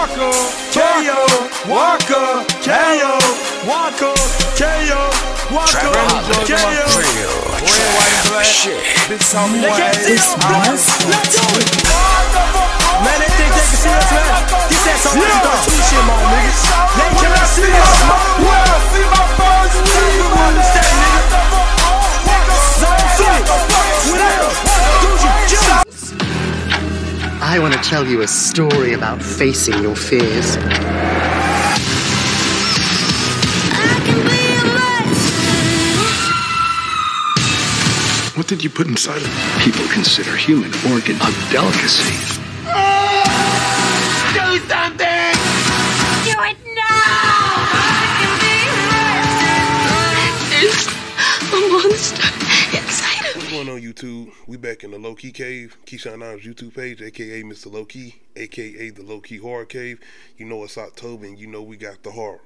Walker, KO, Walker, KO, Walker, KO, Walker, KO. Red, white, and black. Big Tommy White. Let's do it. Man, they think they can see us, man. Get that song with you shit, my niggas. They can't see us. When I see my birds, you understand, nigga. I want to tell you a story about facing your fears. What did you put inside it? People consider human organ a delicacy. Do something! Do it now! There's a monster inside of me. What's going on, YouTube? We back in the Low Key Cave, Keyshawn Iron's YouTube page, aka Mr. Low Key, aka the Low Key Horror Cave. You know it's October, and you know we got the horror.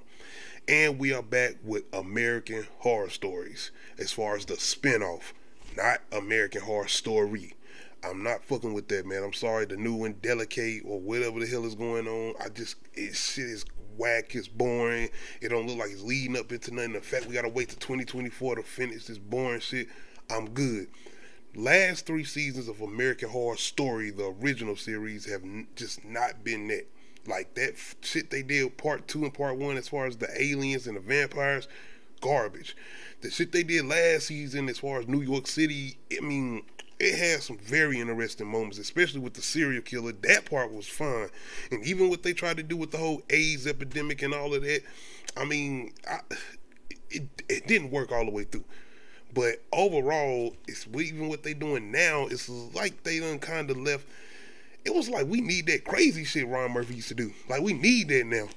And we are back with American Horror Stories, as far as the spinoff, not American Horror Story. I'm not fucking with that, man. I'm sorry, the new one, Delicate, or whatever the hell is going on. Shit is whack, it's boring. It don't look like it's leading up into nothing. The fact we gotta wait to 2024 to finish this boring shit, I'm good. Last 3 seasons of American Horror Story, the original series, have just not been that. Like, that shit they did part 2 and part 1 as far as the aliens and the vampires, garbage. The shit they did last season as far as New York City, I mean, it had some very interesting moments, especially with the serial killer. That part was fun. And even what they tried to do with the whole AIDS epidemic and all of that, I mean, it didn't work all the way through. But overall, even what they doing now, it's like they done kind of left. It was like, we need that crazy shit Ron Murphy used to do. Like, we need that now.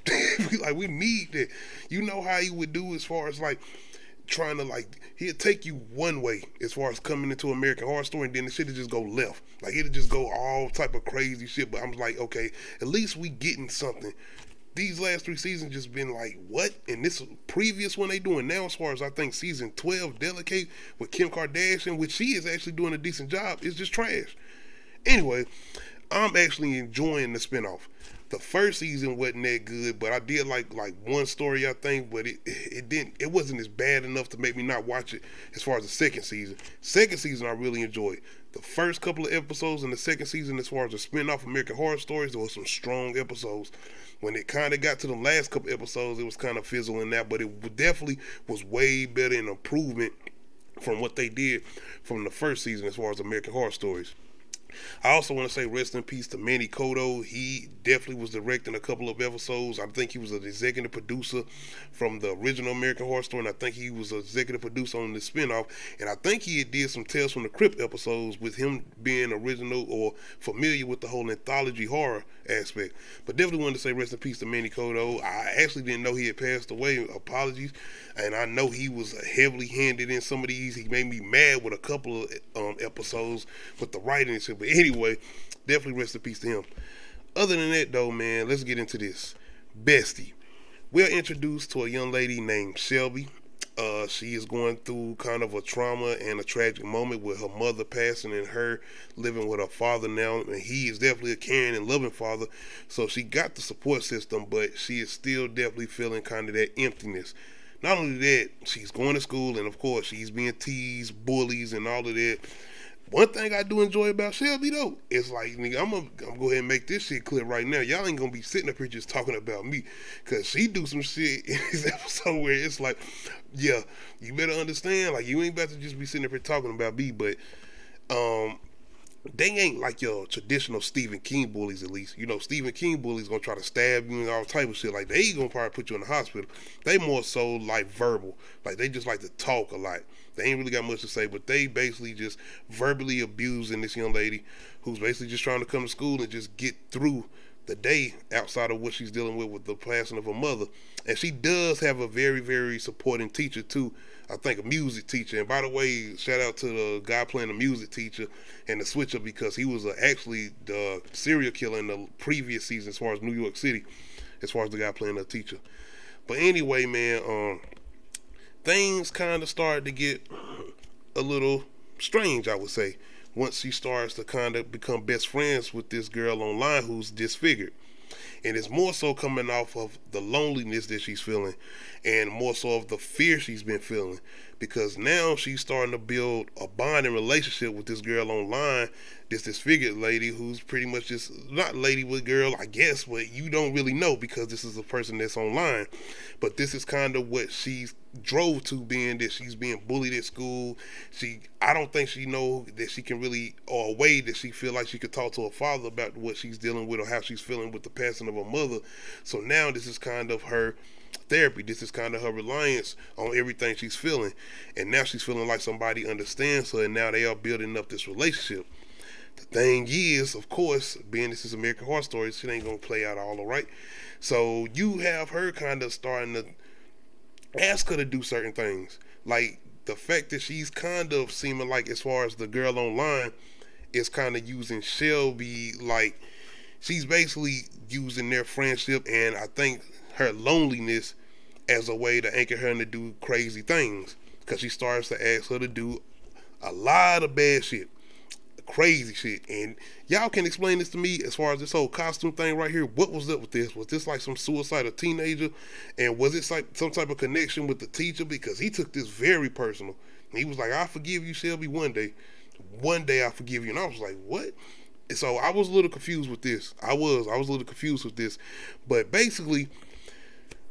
Like, we need that. You know how he would do as far as, like, trying to, like, he'd take you one way as far as coming into American Horror Story, and then the shit would just go left. Like, it'd just go all type of crazy shit. But I'm like, okay, at least we getting something. These last 3 seasons just been like, what? And this previous one they doing now, as far as I think season 12, Delicate, with Kim Kardashian, which she is actually doing a decent job, is just trash. Anyway, I'm actually enjoying the spinoff. The first season wasn't that good, but I did like one story, I think, but it wasn't as bad enough to make me not watch it as far as the second season. Second season I really enjoyed. The first couple of episodes in the second season, as far as the spinoff American Horror Stories, there were some strong episodes. When it kind of got to the last couple episodes, it was kind of fizzling out, but it definitely was way better in improvement from what they did from the first season as far as American Horror Stories. I also want to say rest in peace to Manny Cotto. He definitely was directing a couple of episodes. I think he was an executive producer from the original American Horror Story, and I think he was an executive producer on the spinoff. And I think he did some Tales from the Crypt episodes with him being original or familiar with the whole anthology horror aspect. But definitely wanted to say rest in peace to Manny Cotto. I actually didn't know he had passed away. Apologies. And I know he was heavily handed in some of these. He made me mad with a couple of episodes with the writing and shit. But anyway, definitely rest in peace to him. Other than that, though, man, let's get into this. Bestie. We're introduced to a young lady named Shelby. She is going through kind of a trauma and a tragic moment with her mother passing and her living with her father now. And he is definitely a caring and loving father. So she got the support system, but she is still definitely feeling kind of that emptiness. Not only that, she's going to school, and of course, she's being teased, bullies, and all of that. One thing I do enjoy about Shelby, though, is like, nigga, I'm gonna go ahead and make this shit clear right now. Y'all ain't gonna be sitting up here just talking about me, because she do some shit in this episode where it's like, yeah, you better understand, like, you ain't about to just be sitting up here talking about me, but, they ain't like your traditional Stephen King bullies, at least. You know, Stephen King bullies gonna try to stab you and all type of shit. Like, they gonna probably put you in the hospital. They more so like verbal. Like, they just like to talk a lot. They ain't really got much to say, but they basically just verbally abusing this young lady who's basically just trying to come to school and just get through the day outside of what she's dealing with the passing of her mother. And she does have a very, very supporting teacher too. I think a music teacher. And by the way, shout out to the guy playing the music teacher and the switcher, because he was actually the serial killer in the previous season as far as New York City, as far as the guy playing the teacher. But anyway, man, things kind of started to get a little strange, I would say, once she starts to kind of become best friends with this girl online who's disfigured. And it's more so coming off of the loneliness that she's feeling, and more so of the fear she's been feeling, because now she's starting to build a bonding relationship with this girl online, this disfigured lady who's pretty much just not lady with girl, I guess, but you don't really know because this is a person that's online. But this is kind of what she's drove to, being that she's being bullied at school. I don't think she know that she can really, or a way that she feel like she could talk to her father about what she's dealing with or how she's feeling with the passing of her mother. So now this is kind of her therapy. This is kind of her reliance on everything she's feeling, and now she's feeling like somebody understands her, and now they are building up this relationship. The thing is, of course, being this is American Horror Stories, it ain't gonna play out all right. So you have her kind of starting to ask her to do certain things, like the fact that she's kind of seeming like, as far as the girl online is kind of using Shelby, like she's basically using their friendship and I think her loneliness as a way to anchor her to do crazy things, because she starts to ask her to do a lot of bad shit, crazy shit. And y'all can explain this to me as far as this whole costume thing right here. What was up with this? Was this like some suicidal teenager, and was it like some type of connection with the teacher? Because he took this very personal. He was like, I forgive you, Shelby, one day I forgive you. And I was like, what? And so I was a little confused with this. I was a little confused with this. But basically,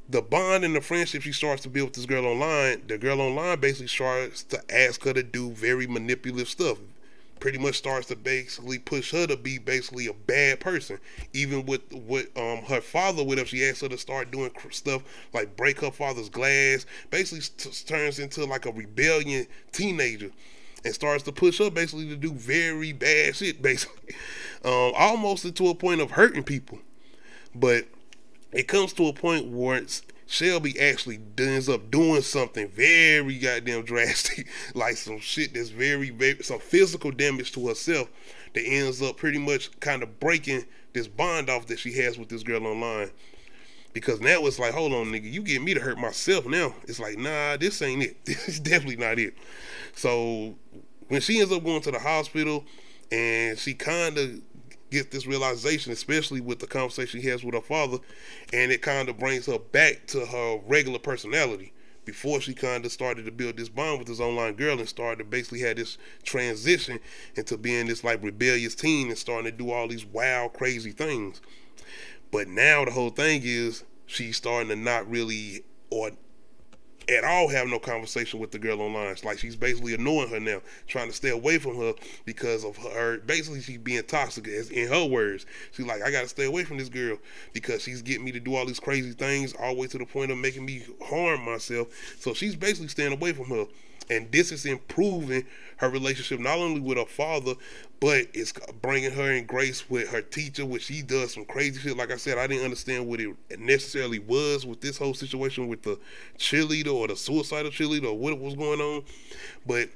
the bond and the friendship she starts to build with this girl online, the girl online basically starts to ask her to do very manipulative stuff. Pretty much starts to basically push her to be basically a bad person. Even with her father, whatever, she asked her to start doing stuff like break her father's glass. Basically turns into like a rebellion teenager and starts to push her basically to do very bad shit, basically. Almost to a point of hurting people. But it comes to a point where Shelby actually ends up doing something very goddamn drastic, like some shit that's very, very, some physical damage to herself that ends up pretty much kind of breaking this bond off that she has with this girl online. Because now it's like, hold on, nigga, you get me to hurt myself now. It's like, nah, this ain't it. This is definitely not it. So when she ends up going to the hospital and she kind of get this realization, especially with the conversation he has with her father, and it kind of brings her back to her regular personality. Before she kind of started to build this bond with this online girl and started to basically have this transition into being this like rebellious teen and starting to do all these wild, crazy things. But now the whole thing is she's starting to not really or at all have no conversation with the girl online. It's like she's basically annoying her now, trying to stay away from her because of her, basically she's being toxic, as in her words. She's like, I gotta stay away from this girl because she's getting me to do all these crazy things all the way to the point of making me harm myself. So she's basically staying away from her. And this is improving her relationship not only with her father, but it's bringing her in grace with her teacher, which she does some crazy shit. Like I said, I didn't understand what it necessarily was with this whole situation with the cheerleader or the suicidal cheerleader or what was going on. But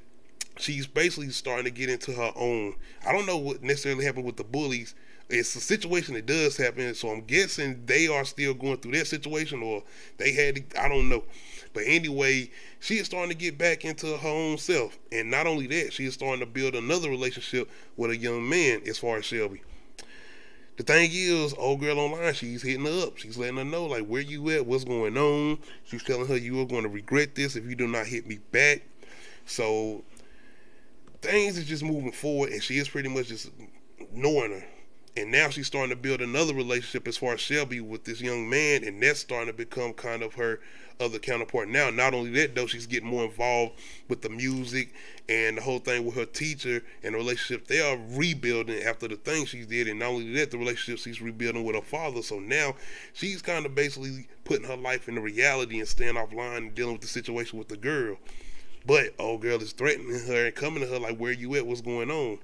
she's basically starting to get into her own. I don't know what necessarily happened with the bullies. It's a situation that does happen, so I'm guessing they are still going through that situation, or they had to, I don't know. But anyway, she is starting to get back into her own self. And not only that, she is starting to build another relationship with a young man as far as Shelby. The thing is, old girl online, she's hitting her up. She's letting her know, like, where you at, what's going on. She's telling her, you are going to regret this if you do not hit me back. So things are just moving forward, and she is pretty much just knowing her. And now she's starting to build another relationship as far as Shelby with this young man, and that's starting to become kind of her other counterpart now. Not only that, though, she's getting more involved with the music and the whole thing with her teacher and the relationship they are rebuilding after the thing she did. And not only that, the relationship she's rebuilding with her father. So now she's kind of basically putting her life into reality and staying offline and dealing with the situation with the girl. But old girl is threatening her and coming to her like, where you at, what's going on?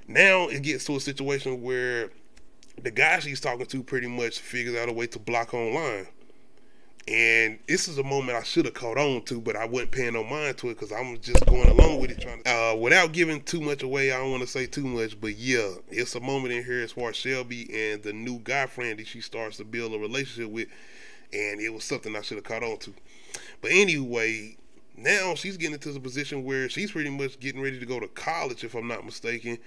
Now it gets to a situation where the guy she's talking to pretty much figures out a way to block her online. And this is a moment I should have caught on to, but I wasn't paying no mind to it because I'm just going along with it, trying to, without giving too much away. I don't want to say too much, but yeah, it's a moment in here as far as Shelby and the new guy friend that she starts to build a relationship with, and it was something I should have caught on to. But anyway, now she's getting into the position where she's pretty much getting ready to go to college, if I'm not mistaken.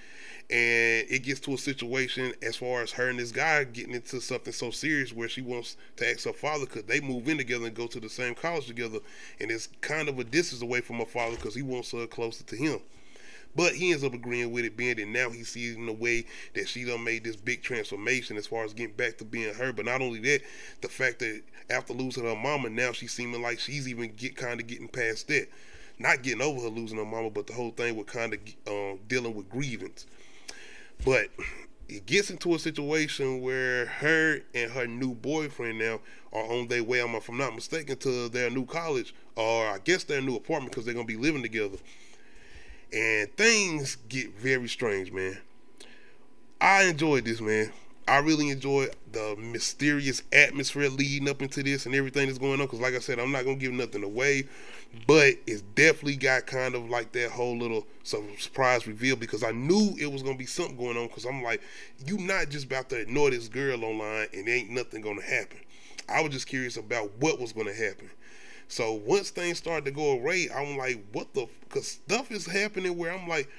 And it gets to a situation as far as her and this guy getting into something so serious where she wants to ask her father, could they move in together and go to the same college together? And it's kind of a distance away from her father because he wants her closer to him. But he ends up agreeing with it, being that now he sees in a way that she done made this big transformation as far as getting back to being her. But not only that, the fact that after losing her mama, now she's seeming like she's even kind of getting past that. Not getting over her losing her mama, but the whole thing with kind of dealing with grievance. But it gets into a situation where her and her new boyfriend now are on their way, if I'm not mistaken, to their new college, or I guess their new apartment, because they're going to be living together. And things get very strange, man. I enjoyed this, man. I really enjoyed the mysterious atmosphere leading up into this and everything that's going on. Because like I said, I'm not going to give nothing away. But it's definitely got kind of like that whole little surprise reveal. Because I knew it was going to be something going on. Because I'm like, you not just about to ignore this girl online and ain't nothing going to happen. I was just curious about what was going to happen. So once things started to go away, I'm like, what the, because stuff is happening where I'm like,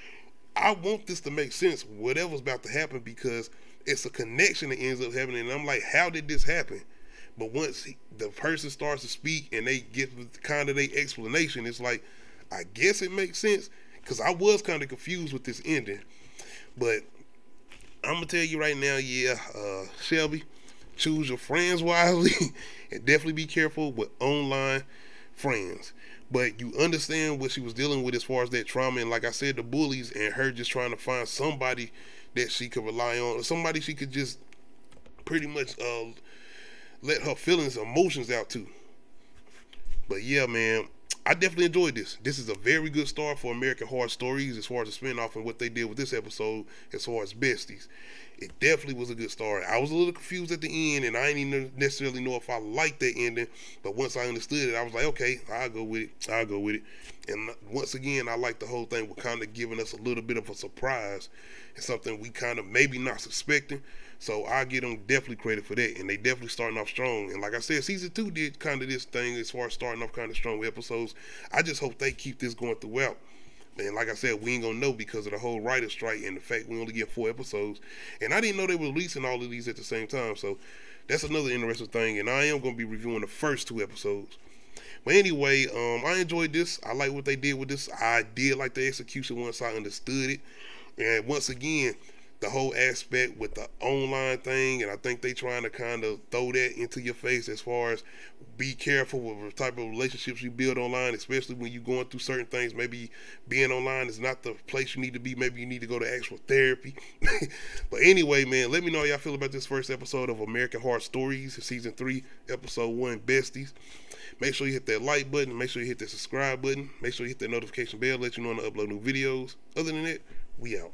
I want this to make sense, whatever's about to happen, because it's a connection that ends up happening. And I'm like, how did this happen? But once the person starts to speak and they get kind of their explanation, it's like, I guess it makes sense, because I was kind of confused with this ending. But I'm going to tell you right now, Shelby, choose your friends wisely and definitely be careful with online friends. But you understand what she was dealing with as far as that trauma, and like I said, the bullies, and her just trying to find somebody that she could rely on, or somebody she could just pretty much let her feelings, emotions out to. But yeah, man, I definitely enjoyed this. This is a very good start for American Horror Stories as far as the spinoff and what they did with this episode as far as Besties. It definitely was a good start. I was a little confused at the end, and I didn't even necessarily know if I liked that ending. But once I understood it, I was like, okay, I'll go with it. And once again, I like the whole thing with kind of giving us a little bit of a surprise and something we kind of maybe not suspecting. So I give them definitely credit for that, and they definitely starting off strong. And like I said, season 2 did kind of this thing as far as starting off kind of strong with episodes. I just hope they keep this going throughout. And like I said, we ain't gonna know because of the whole writer's strike and the fact we only get 4 episodes. And I didn't know they were releasing all of these at the same time. So that's another interesting thing. And I am gonna be reviewing the first 2 episodes. But anyway, I enjoyed this. I like what they did with this. I did like the execution once I understood it. And once again, the whole aspect with the online thing, and I think they trying to kind of throw that into your face as far as be careful with the type of relationships you build online, especially when you're going through certain things. Maybe being online is not the place you need to be. Maybe you need to go to actual therapy. But anyway, man, let me know how y'all feel about this first episode of American Horror Stories, season 3, episode 1, Besties. Make sure you hit that like button. Make sure you hit that subscribe button. Make sure you hit that notification bell, let you know when I upload new videos. Other than that, we out.